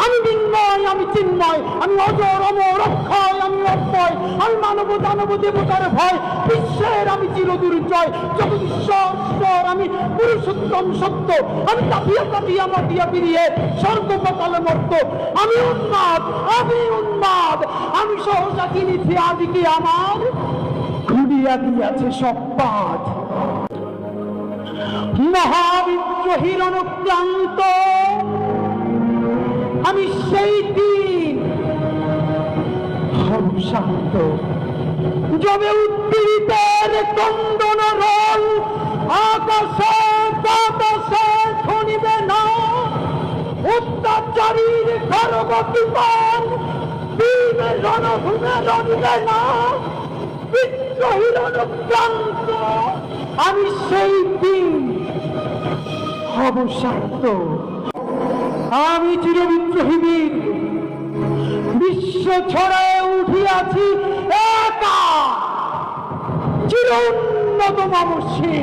আমি বিন্ময়, আমি চিন্ময়, আমি অজর অমর অক্ষয়, আমি অক্ষয়, আমি মানব দানব দেবতার ভয়, বিশ্বের আমি চিরদুর্জয়, জগদীশ্বর আমি পুরুষোত্তম সত্য, আমি কাঁপিয়া কাঁপিয়া মাতিয়া ফিরিয়ে স্বর্গ পাতালে মর্ত, আমি উন্মাদ, আমি উন্মাদ, আমি সহসা চিনিছি আদিকে আমার ঘুরিয়া দিয়াছে সব পাঠ। মহাবিদ্রোহীর অনুক্রান্ত আমি সেই দিন হব শান্ত, যবে উদ্দীরিতের কন্দন রোল আকাশে বাতাসে শুনিবে না, অত্যাচারীর খড়গতিপান বীর রণভূমে রণিবে না, বিদ্রোহীর অনুক্রান্ত আমি সেই দিন হব শান্ত। আমি চিরবিদ্রোহী বীর, বিশ্ব ছড়ায় উঠিয়াছি একা, চির উন্নত মানসী।